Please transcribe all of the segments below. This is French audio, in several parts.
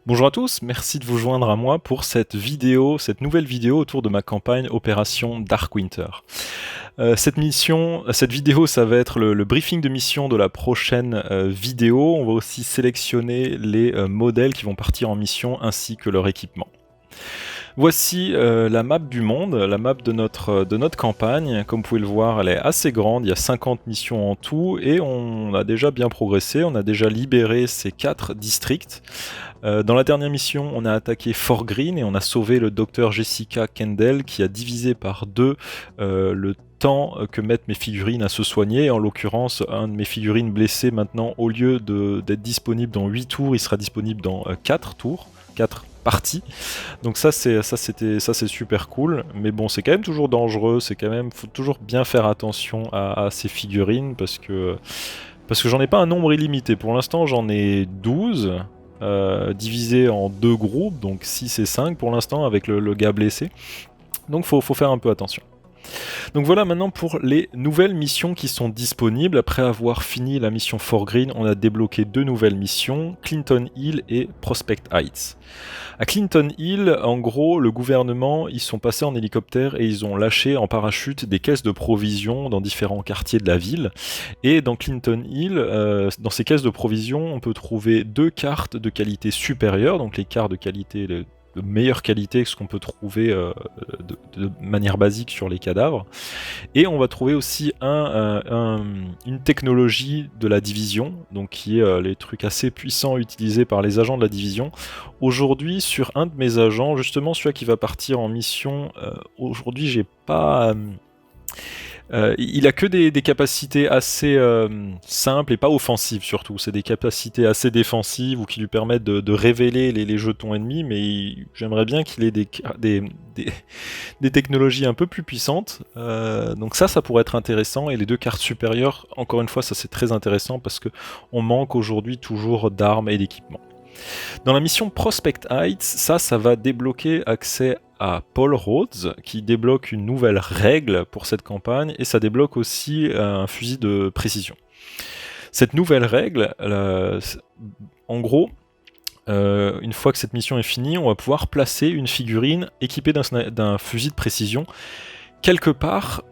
Bonjour à tous, merci de vous joindre à moi pour cette vidéo, cette nouvelle vidéo autour de ma campagne Opération Dark Winter. Cette vidéo, ça va être le briefing de mission de la prochaine vidéo. On va aussi sélectionner les modèles qui vont partir en mission ainsi que leur équipement. Voici la map du monde, la map de notre campagne. Comme vous pouvez le voir, elle est assez grande, il y a 50 missions en tout et on a déjà bien progressé, on a déjà libéré ces 4 districts. Dans la dernière mission, on a attaqué Fort Green et on a sauvé le docteur Jessica Kendall qui a divisé par 2 le temps que mettent mes figurines à se soigner. En l'occurrence, un de mes figurines blessées maintenant, au lieu d'être disponible dans 8 tours, il sera disponible dans 4 tours, 4 parties. Donc ça c'est super cool, mais bon c'est quand même toujours dangereux, faut toujours bien faire attention à ces figurines parce que j'en ai pas un nombre illimité. Pour l'instant j'en ai 12 divisé en 2 groupes, donc 6 et 5 pour l'instant avec le gars blessé. Donc faut faire un peu attention. Donc voilà maintenant pour les nouvelles missions qui sont disponibles. Après avoir fini la mission Fort Green, on a débloqué 2 nouvelles missions, Clinton Hill et Prospect Heights. À Clinton Hill, en gros, le gouvernement, ils sont passés en hélicoptère et ils ont lâché en parachute des caisses de provisions dans différents quartiers de la ville. Et dans Clinton Hill, dans ces caisses de provisions, on peut trouver 2 cartes de qualité supérieure, donc les cartes de qualité de meilleure qualité que ce qu'on peut trouver de manière basique sur les cadavres. Et on va trouver aussi une technologie de la division, donc qui est les trucs assez puissants utilisés par les agents de la division. Aujourd'hui, sur un de mes agents, justement celui qui va partir en mission, aujourd'hui j'ai pas... il a que des capacités assez simples et pas offensives surtout. C'est des capacités assez défensives ou qui lui permettent de révéler les jetons ennemis, mais j'aimerais bien qu'il ait des technologies un peu plus puissantes. Donc ça pourrait être intéressant. Et les 2 cartes supérieures, encore une fois, ça c'est très intéressant parce que on manque aujourd'hui toujours d'armes et d'équipements. Dans la mission Prospect Heights, ça va débloquer accès à Paul Rhodes, qui débloque une nouvelle règle pour cette campagne, et ça débloque aussi un fusil de précision. Cette nouvelle règle, en gros, une fois que cette mission est finie, on va pouvoir placer une figurine équipée d'un fusil de précision quelque part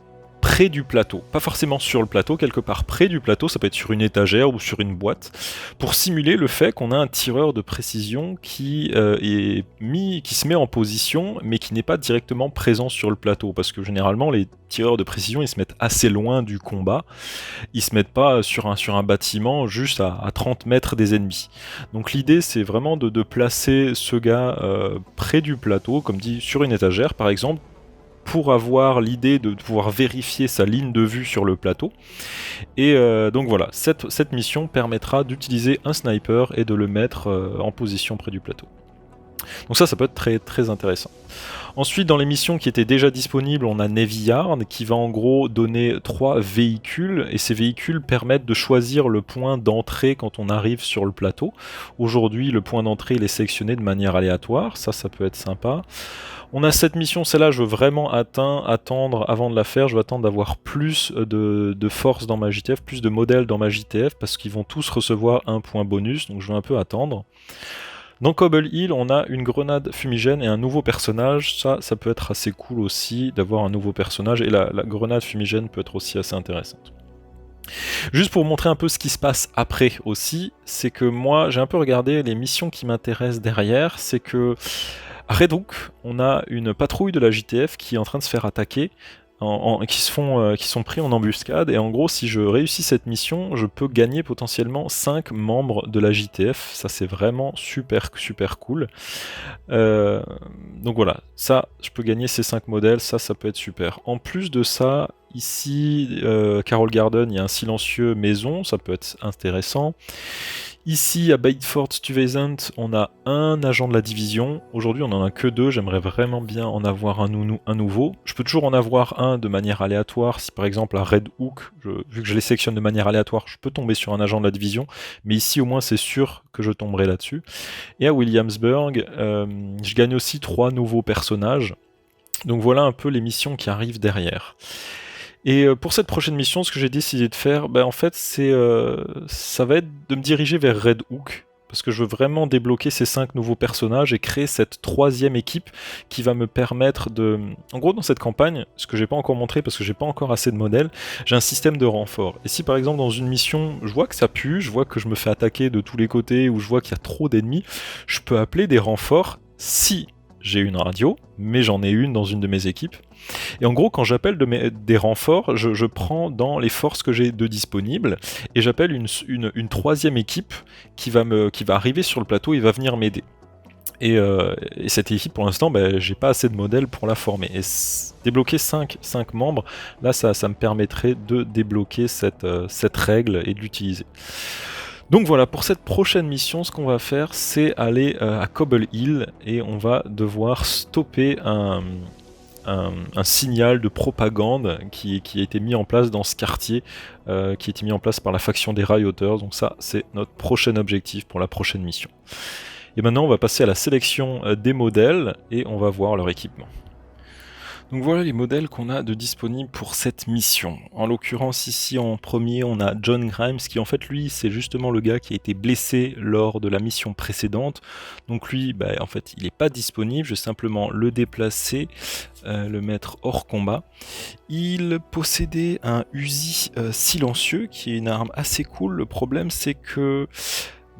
près du plateau, pas forcément sur le plateau, quelque part près du plateau, ça peut être sur une étagère ou sur une boîte, pour simuler le fait qu'on a un tireur de précision qui se met en position, mais qui n'est pas directement présent sur le plateau, parce que généralement les tireurs de précision ils se mettent assez loin du combat, ils se mettent pas sur un bâtiment juste à 30 mètres des ennemis. Donc l'idée c'est vraiment de placer ce gars près du plateau, comme dit sur une étagère par exemple, pour avoir l'idée de pouvoir vérifier sa ligne de vue sur le plateau. Et donc voilà, cette mission permettra d'utiliser un sniper et de le mettre en position près du plateau. Donc ça peut être très, très intéressant. Ensuite, dans les missions qui étaient déjà disponibles, on a Navy Yard qui va en gros donner 3 véhicules, et ces véhicules permettent de choisir le point d'entrée quand on arrive sur le plateau. Aujourd'hui, le point d'entrée il est sélectionné de manière aléatoire, ça peut être sympa. On a cette mission, celle-là, je veux vraiment attendre avant de la faire, je veux attendre d'avoir plus de force dans ma JTF, plus de modèles dans ma JTF, parce qu'ils vont tous recevoir un point bonus, donc je vais un peu attendre. Dans Cobble Hill, on a une grenade fumigène et un nouveau personnage, ça peut être assez cool aussi d'avoir un nouveau personnage, et la grenade fumigène peut être aussi assez intéressante. Juste pour vous montrer un peu ce qui se passe après aussi, c'est que moi j'ai un peu regardé les missions qui m'intéressent derrière, c'est que à Red Hook, on a une patrouille de la JTF qui est en train de se faire attaquer, qui sont pris en embuscade, et en gros si je réussis cette mission, je peux gagner potentiellement 5 membres de la JTF, ça c'est vraiment super super cool. Donc voilà, ça je peux gagner ces 5 modèles, ça peut être super. En plus de ça, ici, Carol Garden, il y a un silencieux maison, ça peut être intéressant. Ici, à Bedford Stuyvesant, on a un agent de la division. Aujourd'hui, on en a que 2. J'aimerais vraiment bien en avoir un nouveau. Je peux toujours en avoir un de manière aléatoire. Si par exemple à Red Hook, vu que je les sélectionne de manière aléatoire, je peux tomber sur un agent de la division. Mais ici, au moins, c'est sûr que je tomberai là-dessus. Et à Williamsburg, je gagne aussi 3 nouveaux personnages. Donc voilà un peu les missions qui arrivent derrière. Et pour cette prochaine mission, ce que j'ai décidé de faire, en fait, ça va être de me diriger vers Red Hook. parce que je veux vraiment débloquer ces 5 nouveaux personnages et créer cette 3e équipe qui va me permettre de... En gros, dans cette campagne, ce que j'ai pas encore montré parce que j'ai pas encore assez de modèles, j'ai un système de renfort. Et si par exemple dans une mission, je vois que ça pue, je vois que je me fais attaquer de tous les côtés ou je vois qu'il y a trop d'ennemis, je peux appeler des renforts si j'ai une radio, mais j'en ai une dans une de mes équipes. Et en gros, quand j'appelle des renforts, je prends dans les forces que j'ai de disponibles et j'appelle une 3e équipe qui va arriver sur le plateau et va venir m'aider. Et cette équipe, pour l'instant, j'ai pas assez de modèles pour la former. Et débloquer 5 membres, là, ça me permettrait de débloquer cette règle et de l'utiliser. Donc voilà, pour cette prochaine mission, ce qu'on va faire, c'est aller à Cobble Hill et on va devoir stopper un signal de propagande qui a été mis en place dans ce quartier, qui a été mis en place par la faction des Rioters. Donc ça, c'est notre prochain objectif pour la prochaine mission. Et maintenant, on va passer à la sélection des modèles et on va voir leur équipement. Donc voilà les modèles qu'on a de disponibles pour cette mission. En l'occurrence ici en premier on a John Grimes qui en fait lui c'est justement le gars qui a été blessé lors de la mission précédente. Donc lui en fait il n'est pas disponible, je vais simplement le déplacer, le mettre hors combat. Il possédait un Uzi silencieux qui est une arme assez cool. Le problème c'est que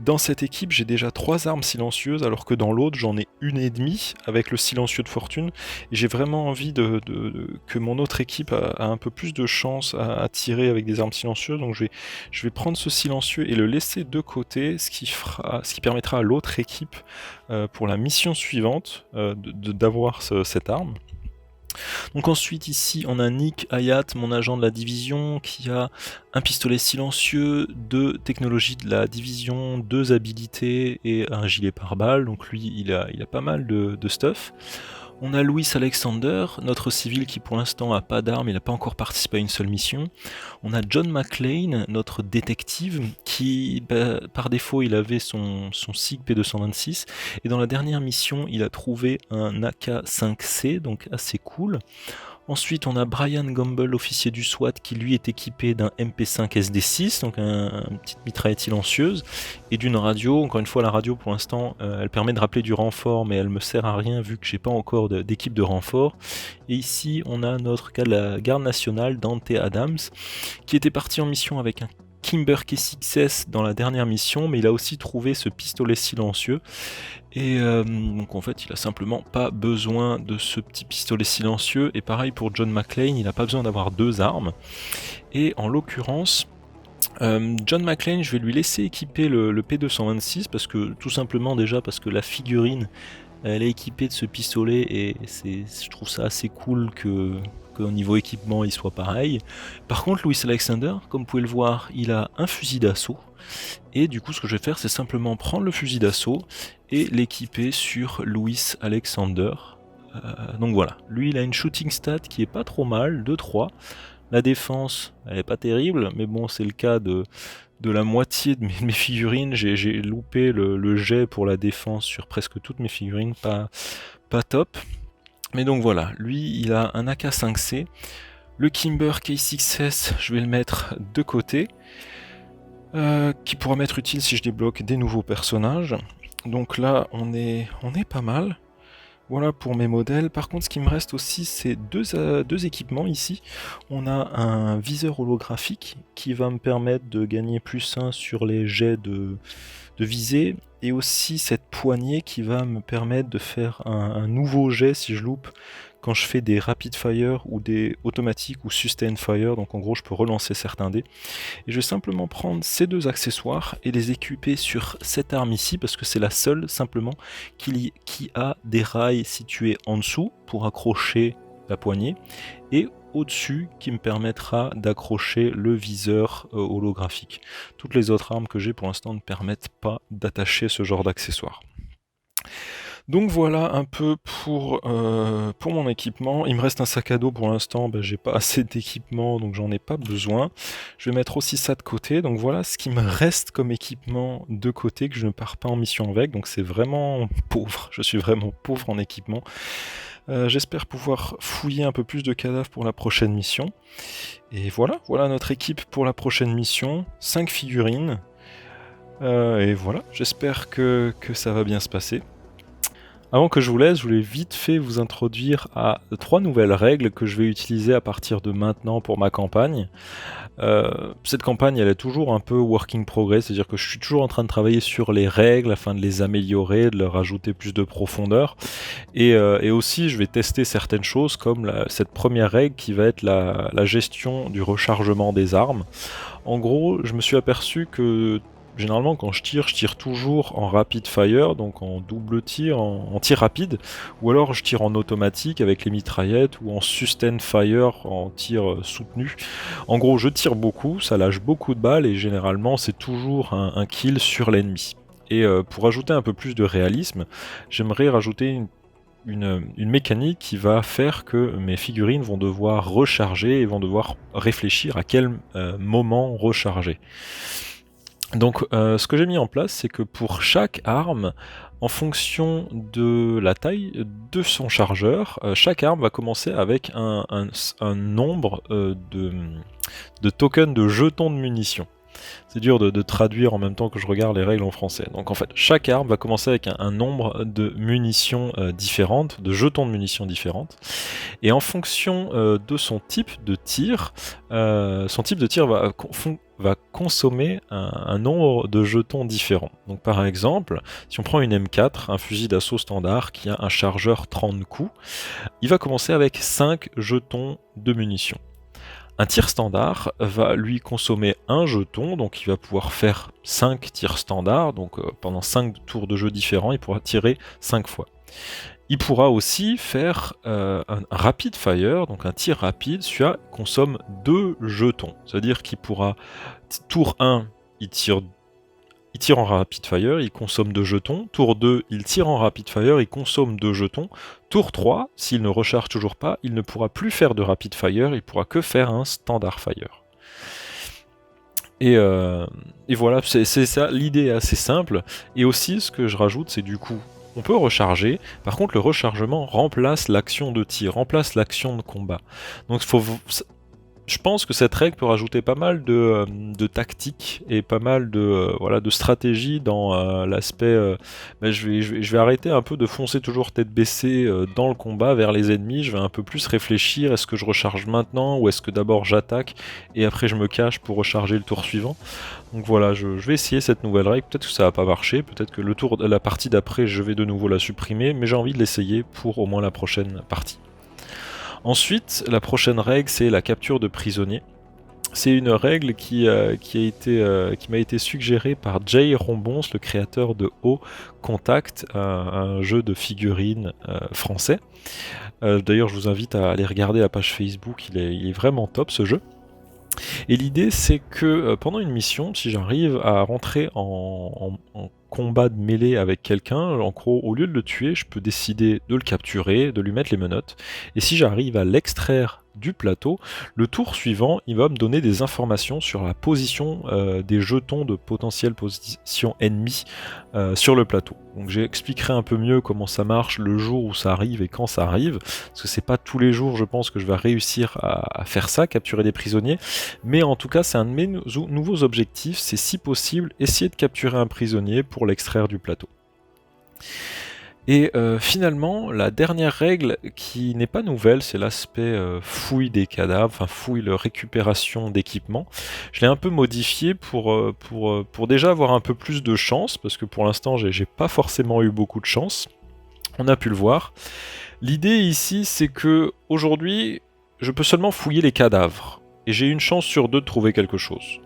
dans cette équipe, j'ai déjà 3 armes silencieuses, alors que dans l'autre, j'en ai une et demie avec le silencieux de fortune. Et j'ai vraiment envie que mon autre équipe a un peu plus de chance à tirer avec des armes silencieuses. Donc je vais prendre ce silencieux et le laisser de côté, ce qui permettra à l'autre équipe, pour la mission suivante, d'avoir cette arme. Donc ensuite ici on a Nick Hayat, mon agent de la division, qui a un pistolet silencieux, 2 technologies de la division, 2 habilités et un gilet pare-balles. Donc lui il a pas mal de stuff. On a Louis Alexander, notre civil qui pour l'instant n'a pas d'armes, il n'a pas encore participé à une seule mission. On a John McClane, notre détective, qui par défaut il avait son SIG P226, et dans la dernière mission il a trouvé un AK-5C, donc assez cool. Ensuite, on a Brian Gamble, officier du SWAT, qui lui est équipé d'un MP5 SD6, donc une petite mitraillette silencieuse, et d'une radio. Encore une fois, la radio, pour l'instant, elle permet de rappeler du renfort, mais elle me sert à rien vu que j'ai pas encore d'équipe de renfort. Et ici, on a notre gars de la garde nationale, Dante Adams, qui était parti en mission avec un Kimber K6S dans la dernière mission, mais il a aussi trouvé ce pistolet silencieux. Et donc en fait il a simplement pas besoin de ce petit pistolet silencieux, et pareil pour John McClane, il n'a pas besoin d'avoir 2 armes. Et en l'occurrence John McClane, je vais lui laisser équiper le P226 parce que tout simplement déjà parce que la figurine elle est équipée de ce pistolet et je trouve ça assez cool qu'au niveau équipement il soit pareil. Par contre Louis Alexander, comme vous pouvez le voir, il a un fusil d'assaut. Et du coup ce que je vais faire c'est simplement prendre le fusil d'assaut et l'équiper sur Louis Alexander. Donc voilà, lui il a une shooting stat qui est pas trop mal, 2-3. La défense elle est pas terrible, mais bon c'est le cas de la moitié de mes figurines. J'ai loupé le jet pour la défense sur presque toutes mes figurines, pas top. Mais donc voilà, lui il a un AK-5C. Le Kimber K6S, je vais le mettre de côté. Qui pourra m'être utile si je débloque des nouveaux personnages. Donc là on est pas mal. Voilà pour mes modèles. Par contre ce qui me reste aussi c'est deux équipements ici. On a un viseur holographique qui va me permettre de gagner +1 sur les jets de visée, et aussi cette poignée qui va me permettre de faire un nouveau jet si je loupe quand je fais des rapid fire ou des automatiques ou sustain fire. Donc en gros je peux relancer certains dés. Et je vais simplement prendre ces 2 accessoires et les équiper sur cette arme ici parce que c'est la seule simplement qui a des rails situés en dessous pour accrocher la poignée et au-dessus qui me permettra d'accrocher le viseur holographique. Toutes les autres armes que j'ai pour l'instant ne permettent pas d'attacher ce genre d'accessoires. Donc voilà un peu pour mon équipement. Il me reste un sac à dos pour l'instant, j'ai pas assez d'équipement donc j'en ai pas besoin. Je vais mettre aussi ça de côté, donc voilà ce qui me reste comme équipement de côté que je ne pars pas en mission avec, donc c'est vraiment pauvre, je suis vraiment pauvre en équipement. J'espère pouvoir fouiller un peu plus de cadavres pour la prochaine mission. Et voilà notre équipe pour la prochaine mission, 5 figurines. Et voilà, j'espère que ça va bien se passer. Avant que je vous laisse, je voulais vite fait vous introduire à 3 nouvelles règles que je vais utiliser à partir de maintenant pour ma campagne. Cette campagne, elle est toujours un peu work in progress, c'est-à-dire que je suis toujours en train de travailler sur les règles afin de les améliorer, de leur ajouter plus de profondeur. Et aussi, je vais tester certaines choses comme cette première règle qui va être la gestion du rechargement des armes. En gros, je me suis aperçu que généralement quand je tire toujours en rapid fire, donc en double tir, en tir rapide, ou alors je tire en automatique avec les mitraillettes, ou en sustain fire, en tir soutenu. En gros, je tire beaucoup, ça lâche beaucoup de balles, et généralement c'est toujours un kill sur l'ennemi. Et pour ajouter un peu plus de réalisme, j'aimerais rajouter une mécanique qui va faire que mes figurines vont devoir recharger et vont devoir réfléchir à quel moment recharger. Donc ce que j'ai mis en place, c'est que pour chaque arme, en fonction de la taille de son chargeur, chaque arme va commencer avec un nombre de tokens de jetons de munitions. C'est dur de traduire en même temps que je regarde les règles en français. Donc en fait, chaque arme va commencer avec un nombre de munitions différentes, de jetons de munitions différentes. Et en fonction de son type de tir va consommer un nombre de jetons différents. Donc par exemple, si on prend une M4, un fusil d'assaut standard qui a un chargeur 30 coups, il va commencer avec 5 jetons de munitions. Un tir standard va lui consommer un jeton, donc il va pouvoir faire 5 tirs standards, donc pendant 5 tours de jeu différents, il pourra tirer 5 fois. Il pourra aussi faire un rapid fire, donc un tir rapide, celui-là consomme 2 jetons. C'est-à-dire qu'il pourra, tour 1, il tire en rapid fire, il consomme 2 jetons. Tour 2, il tire en rapid fire, il consomme 2 jetons. Tour 3, s'il ne recharge toujours pas, il ne pourra plus faire de rapid fire, il pourra que faire un standard fire. Et voilà, c'est ça, l'idée est assez simple. Et aussi, ce que je rajoute, c'est du coup, on peut recharger, par contre le rechargement remplace l'action de tir, remplace l'action de combat. Donc je pense que cette règle peut rajouter pas mal de tactiques et pas mal de stratégies dans l'aspect... je vais arrêter un peu de foncer toujours tête baissée dans le combat vers les ennemis, je vais un peu plus réfléchir, est-ce que je recharge maintenant ou est-ce que d'abord j'attaque et après je me cache pour recharger le tour suivant. Donc voilà, je vais essayer cette nouvelle règle, peut-être que ça va pas marcher, peut-être que la partie d'après je vais de nouveau la supprimer, mais j'ai envie de l'essayer pour au moins la prochaine partie. Ensuite, la prochaine règle, c'est la capture de prisonniers. C'est une règle qui m'a été suggérée par Jay Rombons, le créateur de Haut Contact, un jeu de figurines français. D'ailleurs, je vous invite à aller regarder la page Facebook, il est vraiment top ce jeu. Et l'idée, c'est que pendant une mission, si j'arrive à rentrer en combat de mêlée avec quelqu'un, en gros, au lieu de le tuer, je peux décider de le capturer, de lui mettre les menottes. Et si j'arrive à l'extraire du plateau, le tour suivant, il va me donner des informations sur la position des jetons de potentielle position ennemie sur le plateau. Donc j'expliquerai un peu mieux comment ça marche le jour où ça arrive et quand ça arrive, parce que c'est pas tous les jours, je pense, que je vais réussir à faire ça, capturer des prisonniers, mais en tout cas, c'est un de mes nouveaux objectifs, c'est si possible, essayer de capturer un prisonnier pour l'extraire du plateau. Et finalement, la dernière règle qui n'est pas nouvelle, c'est l'aspect fouille des cadavres, enfin fouille, récupération d'équipement. Je l'ai un peu modifié pour déjà avoir un peu plus de chance, parce que pour l'instant j'ai pas forcément eu beaucoup de chance. On a pu le voir. L'idée ici, c'est que aujourd'hui, je peux seulement fouiller les cadavres, et j'ai une chance sur 2 de trouver quelque chose.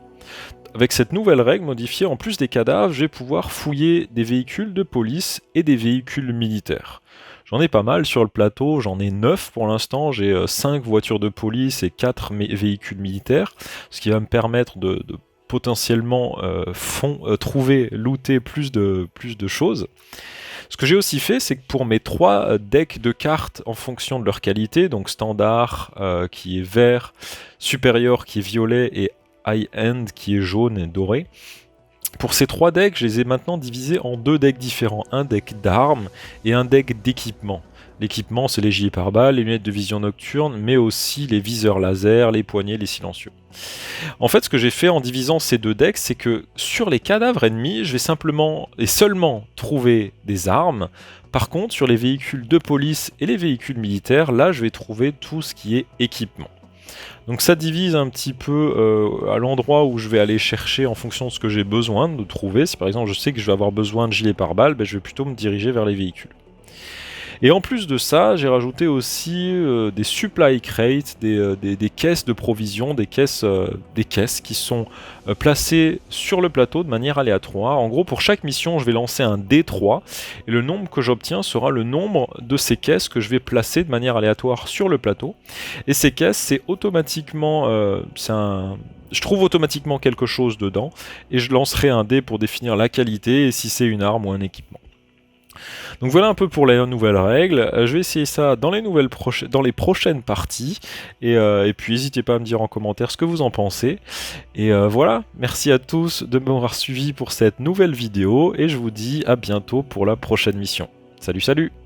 Avec cette nouvelle règle modifiée, en plus des cadavres, je vais pouvoir fouiller des véhicules de police et des véhicules militaires. J'en ai pas mal sur le plateau, j'en ai 9 pour l'instant, j'ai 5 voitures de police et 4 véhicules militaires, ce qui va me permettre de potentiellement trouver, looter plus de choses. Ce que j'ai aussi fait, c'est que pour mes 3 decks de cartes en fonction de leur qualité, donc standard qui est vert, supérieur qui est violet et high-end qui est jaune et doré, Pour ces 3 decks, je les ai maintenant divisés en 2 decks différents, un deck d'armes et un deck d'équipement. L'équipement, c'est les gilets pare-balles, les lunettes de vision nocturne, mais aussi les viseurs laser, les poignets, les silencieux. En fait, ce que j'ai fait en divisant ces 2 decks, c'est que sur les cadavres ennemis, je vais simplement et seulement trouver des armes. Par contre, sur les véhicules de police et les véhicules militaires, là, je vais trouver tout ce qui est équipement. Donc ça divise un petit peu à l'endroit où je vais aller chercher en fonction de ce que j'ai besoin de trouver. Si par exemple je sais que je vais avoir besoin de gilets pare-balles, ben, je vais plutôt me diriger vers les véhicules. Et en plus de ça, j'ai rajouté aussi des supply crates, des caisses de provisions, des caisses qui sont placées sur le plateau de manière aléatoire. En gros, pour chaque mission, je vais lancer un D3 et le nombre que j'obtiens sera le nombre de ces caisses que je vais placer de manière aléatoire sur le plateau. Et ces caisses, c'est automatiquement, je trouve automatiquement quelque chose dedans et je lancerai un dé pour définir la qualité et si c'est une arme ou un équipement. Donc voilà un peu pour les nouvelles règles. Je vais essayer ça dans les prochaines parties. Et puis n'hésitez pas à me dire en commentaire ce que vous en pensez. Et voilà, merci à tous de m'avoir suivi pour cette nouvelle vidéo. Et je vous dis à bientôt pour la prochaine mission. Salut, salut!